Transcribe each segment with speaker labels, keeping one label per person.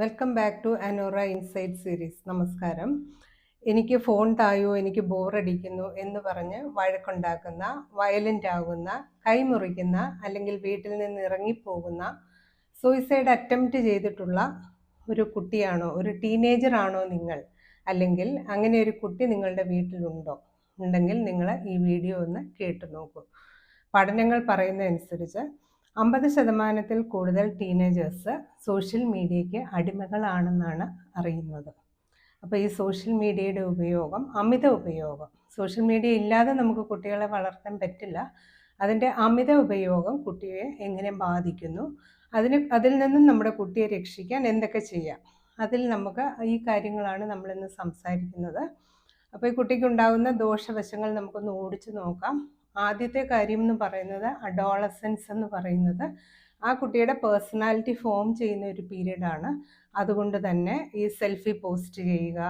Speaker 1: Welcome back to Anora insight series. നമസ്കാരം. എനിക്ക് phone തായോ, എനിക്ക് ബോറടിക്കുന്നു എന്ന് പറഞ്ഞ് വഴക്കുണ്ടാക്കുന്ന, വയലൻ്റ് ആകുന്ന, കൈമുറിക്കുന്ന, അല്ലെങ്കിൽ വീട്ടിൽ നിന്ന് ഇറങ്ങിപ്പോകുന്ന, സൂയിസൈഡ് അറ്റംപ്റ്റ് ചെയ്തിട്ടുള്ള ഒരു കുട്ടിയാണോ, ഒരു ടീനേജറാണോ നിങ്ങൾ? അല്ലെങ്കിൽ അങ്ങനെ ഒരു കുട്ടി നിങ്ങളുടെ വീട്ടിലുണ്ടോ? ഉണ്ടെങ്കിൽ നിങ്ങൾ ഈ വീഡിയോ ഒന്ന് കേട്ടു നോക്കൂ. പഠനങ്ങൾ പറയുന്നതനുസരിച്ച് 50% കൂടുതൽ ടീനേജേഴ്സ് സോഷ്യൽ മീഡിയയ്ക്ക് അടിമകളാണെന്നാണ് അറിയുന്നത്. അപ്പോൾ ഈ സോഷ്യൽ മീഡിയയുടെ ഉപയോഗം, അമിത ഉപയോഗം, സോഷ്യൽ മീഡിയ ഇല്ലാതെ നമുക്ക് കുട്ടികളെ വളർത്താൻ പറ്റില്ല. അതിൻ്റെ അമിത ഉപയോഗം കുട്ടിയെ എങ്ങനെ ബാധിക്കുന്നു, അതിൽ നിന്നും നമ്മുടെ കുട്ടിയെ രക്ഷിക്കാൻ എന്തൊക്കെ ചെയ്യാം, അതിൽ നമുക്ക് ഈ കാര്യങ്ങളാണ് നമ്മളിന്ന് സംസാരിക്കുന്നത്. അപ്പോൾ ഈ കുട്ടിക്കുണ്ടാകുന്ന ദോഷവശങ്ങൾ നമുക്കൊന്ന് ഓടിച്ചു നോക്കാം. ആദ്യത്തെ കാര്യം എന്ന് പറയുന്നത് അഡോളസൻസ് എന്ന് പറയുന്നത് ആ കുട്ടിയുടെ പേഴ്സണാലിറ്റി ഫോം ചെയ്യുന്ന ഒരു പീരീഡാണ്. അതുകൊണ്ട് തന്നെ ഈ സെൽഫി പോസ്റ്റ് ചെയ്യുക,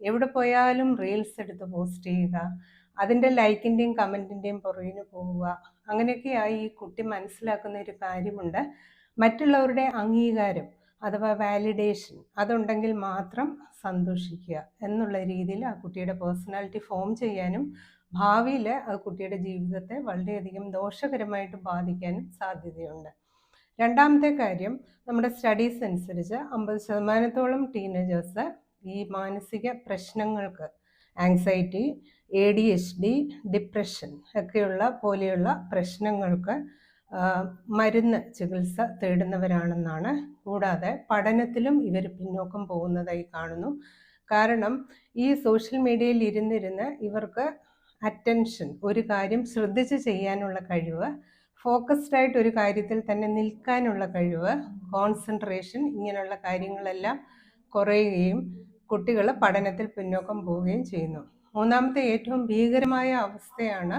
Speaker 1: എവിടെ പോയാലും റീൽസ് എടുത്ത് പോസ്റ്റ് ചെയ്യുക, അതിൻ്റെ ലൈക്കിൻ്റെയും കമൻറ്റിൻ്റെയും പുറകിന് പോവുക, അങ്ങനെയൊക്കെയായി ഈ കുട്ടി മനസ്സിലാക്കുന്ന ഒരു കാര്യമുണ്ട്. മറ്റുള്ളവരുടെ അംഗീകാരം അഥവാ വാലിഡേഷൻ അതുണ്ടെങ്കിൽ മാത്രം സന്തോഷിക്കുക എന്നുള്ള രീതിയിൽ ആ കുട്ടിയുടെ പേഴ്സണാലിറ്റി ഫോം ചെയ്യാനും ഭാവിയിൽ ആ കുട്ടിയുടെ ജീവിതത്തെ വളരെയധികം ദോഷകരമായിട്ട് ബാധിക്കാനും സാധ്യതയുണ്ട്. രണ്ടാമത്തെ കാര്യം, നമ്മുടെ സ്റ്റഡീസ് അനുസരിച്ച് 50%ഓളം ടീനേജേഴ്സ് ഈ മാനസിക പ്രശ്നങ്ങൾക്ക്, ആങ്സൈറ്റി, ADHD, ഡിപ്രഷൻ പോലെയുള്ള പ്രശ്നങ്ങൾക്ക് മരുന്ന് ചികിത്സ തേടുന്നവരാണെന്നാണ്. കൂടാതെ പഠനത്തിലും ഇവർ പിന്നോക്കം പോകുന്നതായി കാണുന്നു. കാരണം ഈ സോഷ്യൽ മീഡിയയിൽ ഇരുന്നിരുന്ന് ഇവർക്ക് അറ്റൻഷൻ, ഒരു കാര്യം ശ്രദ്ധിച്ച് ചെയ്യാനുള്ള കഴിവ്, ഫോക്കസ്ഡ് ആയിട്ട് ഒരു കാര്യത്തിൽ തന്നെ നിൽക്കാനുള്ള കഴിവ്, കോൺസെൻട്രേഷൻ, ഇങ്ങനെയുള്ള കാര്യങ്ങളെല്ലാം കുറയുകയും കുട്ടികൾ പഠനത്തിൽ പിന്നോക്കം പോവുകയും ചെയ്യുന്നു. മൂന്നാമത്തെ ഏറ്റവും ഭീകരമായ അവസ്ഥയാണ്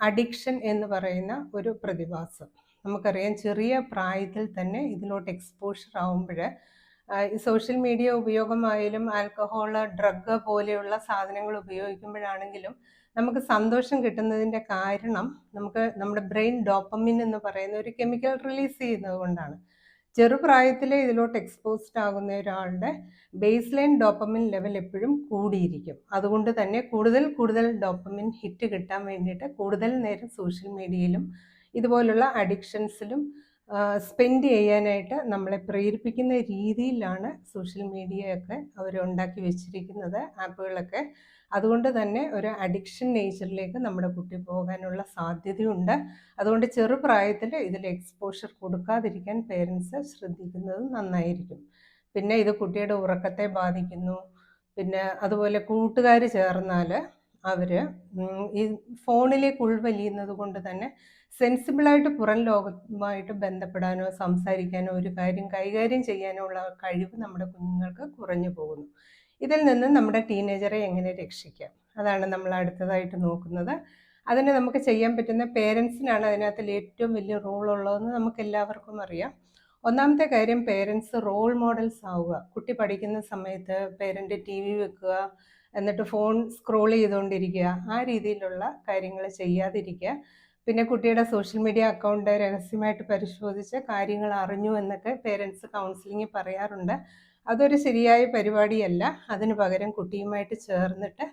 Speaker 1: അഡിക്ഷൻ എന്ന് പറയുന്ന ഒരു പ്രതിഭാസം. നമുക്കറിയാം, ചെറിയ പ്രായത്തിൽ തന്നെ ഇതിലോട്ട് എക്സ്പോഷർ ആവുമ്പോൾ ഈ സോഷ്യൽ മീഡിയ ഉപയോഗമായാലും ആൽക്കഹോൾ, ഡ്രഗ് പോലെയുള്ള സാധനങ്ങൾ ഉപയോഗിക്കുമ്പോഴാണെങ്കിലും നമുക്ക് സന്തോഷം കിട്ടുന്നതിൻ്റെ കാരണം നമ്മുടെ ബ്രെയിൻ ഡോപ്പമിൻ എന്ന് പറയുന്ന ഒരു കെമിക്കൽ റിലീസ് ചെയ്യുന്നത് കൊണ്ടാണ്. ചെറുപ്രായത്തിൽ ഇതിലോട്ട് എക്സ്പോസ്ഡ് ആകുന്ന ഒരാളുടെ ബേസ് ലൈൻ ഡോപ്പമിൻ ലെവൽ എപ്പോഴും കൂടിയിരിക്കും. അതുകൊണ്ട് തന്നെ കൂടുതൽ ഡോപ്പമിൻ ഹിറ്റ് കിട്ടാൻ വേണ്ടിയിട്ട് കൂടുതൽ നേരം സോഷ്യൽ മീഡിയയിലും ഇതുപോലുള്ള അഡിക്ഷൻസിലും സ്പെൻഡ് ചെയ്യാനായിട്ട് നമ്മളെ പ്രേരിപ്പിക്കുന്ന രീതിയിലാണ് സോഷ്യൽ മീഡിയയൊക്കെ അവർ ഉണ്ടാക്കി വെച്ചിരിക്കുന്നത്, ആപ്പുകളൊക്കെ. അതുകൊണ്ട് തന്നെ ഒരു അഡിക്ഷൻ നേച്ചറിലേക്ക് നമ്മുടെ കുട്ടി പോകാനുള്ള സാധ്യതയുണ്ട്. അതുകൊണ്ട് ചെറുപ്രായത്തിൽ ഇതിൽ എക്സ്പോഷർ കൊടുക്കാതിരിക്കാൻ പേരൻസ് ശ്രദ്ധിക്കുന്നത് നന്നായിരിക്കും. പിന്നെ ഇത് കുട്ടിയുടെ ഉറക്കത്തെ ബാധിക്കുന്നു. പിന്നെ അതുപോലെ കൂട്ടുകാർ ചേർന്നാൽ അവർ ഈ ഫോണിലേക്ക് ഉൾവലിയുന്നത് കൊണ്ട് തന്നെ സെൻസിബിളായിട്ട് പുറം ലോകവുമായിട്ട് ബന്ധപ്പെടാനോ സംസാരിക്കാനോ ഒരു കാര്യം കൈകാര്യം ചെയ്യാനോ ഉള്ള കഴിവ് നമ്മുടെ കുഞ്ഞുങ്ങൾക്ക് കുറഞ്ഞു പോകുന്നു. ഇതിൽ നിന്ന് നമ്മുടെ ടീനേജറെ എങ്ങനെ രക്ഷിക്കാം, അതാണ് നമ്മൾ അടുത്തതായിട്ട് നോക്കുന്നത്. അതിന് നമുക്ക് ചെയ്യാൻ പറ്റുന്ന, പേരൻസിനാണ് അതിനകത്തിൽ ഏറ്റവും വലിയ റോൾ ഉള്ളതെന്ന് നമുക്ക് എല്ലാവർക്കും അറിയാം. ഒന്നാമത്തെ കാര്യം, പേരൻസ് റോൾ മോഡൽസ് ആവുക. കുട്ടി പഠിക്കുന്ന സമയത്ത് പേരൻ്റ് TV വെക്കുക, എന്നിട്ട് ഫോൺ സ്ക്രോൾ ചെയ്തുകൊണ്ടിരിക്കുക, ആ രീതിയിലുള്ള കാര്യങ്ങൾ ചെയ്യാതിരിക്കുക. പിന്നെ കുട്ടിയുടെ സോഷ്യൽ മീഡിയ അക്കൗണ്ട് രഹസ്യമായിട്ട് പരിശോധിച്ച് കാര്യങ്ങൾ അറിഞ്ഞു എന്നൊക്കെ പേരൻസ് കൗൺസിലിംഗ് പറയാറുണ്ട്. അതൊരു ശരിയായ പരിപാടിയല്ല. അതിന് പകരം കുട്ടിയുമായിട്ട് ചേർന്നിട്ട്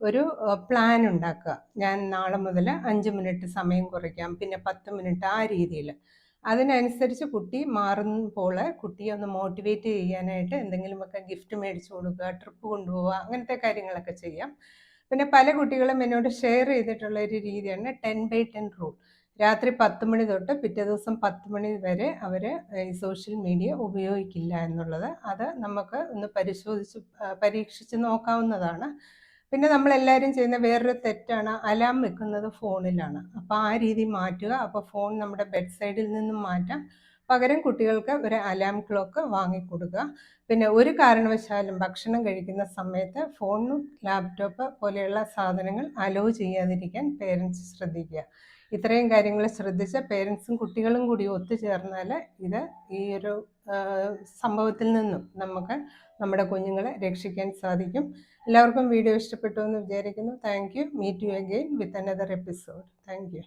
Speaker 1: ഒരു പ്ലാൻ ഉണ്ടാക്കുക. ഞാൻ നാളെ മുതൽ 5 മിനിറ്റ് സമയം കുറയ്ക്കാം, പിന്നെ 10 മിനിറ്റ്, ആ രീതിയിൽ. അതിനനുസരിച്ച് കുട്ടി മാറുമ്പോൾ കുട്ടിയെ ഒന്ന് മോട്ടിവേറ്റ് ചെയ്യാനായിട്ട് എന്തെങ്കിലുമൊക്കെ ഗിഫ്റ്റ് മേടിച്ചു കൊടുക്കുക, ട്രിപ്പ് കൊണ്ടുപോവുക, അങ്ങനത്തെ കാര്യങ്ങളൊക്കെ ചെയ്യാം. പിന്നെ പല കുട്ടികളും എന്നോട് ഷെയർ ചെയ്തിട്ടുള്ള ഒരു രീതിയാണ് 10/10 റൂൾ. രാത്രി 10 മണി തൊട്ട് പിറ്റേ ദിവസം 10 മണി വരെ അവർ ഈ സോഷ്യൽ മീഡിയ ഉപയോഗിക്കില്ല എന്നുള്ളത്. അത് നമുക്ക് ഒന്ന് പരീക്ഷിച്ച് നോക്കാവുന്നതാണ്. പിന്നെ നമ്മളെല്ലാവരും ചെയ്യുന്ന വേറൊരു തെറ്റാണ്, അലാം വെക്കുന്നത് ഫോണിലാണ്. അപ്പോൾ ആ രീതി മാറ്റുക. അപ്പോൾ ഫോൺ നമ്മുടെ ബെഡ് സൈഡിൽ നിന്നും മാറ്റാം. പകരം കുട്ടികൾക്ക് ഒരു അലാം ക്ലോക്ക് വാങ്ങിക്കൊടുക്കുക. പിന്നെ ഒരു കാരണവശാലും ഭക്ഷണം കഴിക്കുന്ന സമയത്ത് ഫോണും ലാപ്ടോപ്പ് പോലെയുള്ള സാധനങ്ങൾ അലോ ചെയ്യാതിരിക്കാൻ പേരൻസ് ശ്രദ്ധിക്കുക. ഇത്രയും കാര്യങ്ങൾ ശ്രദ്ധിച്ച് പേരൻസും കുട്ടികളും കൂടി ഒത്തുചേർന്നാൽ ഈ ഒരു സംഭവത്തിൽ നിന്നും നമുക്ക് നമ്മുടെ കുഞ്ഞുങ്ങളെ രക്ഷിക്കാൻ സാധിക്കും. എല്ലാവർക്കും വീഡിയോ ഇഷ്ടപ്പെട്ടു എന്ന് വിചാരിക്കുന്നു. Thank you. Meet you again with another episode. Thank U.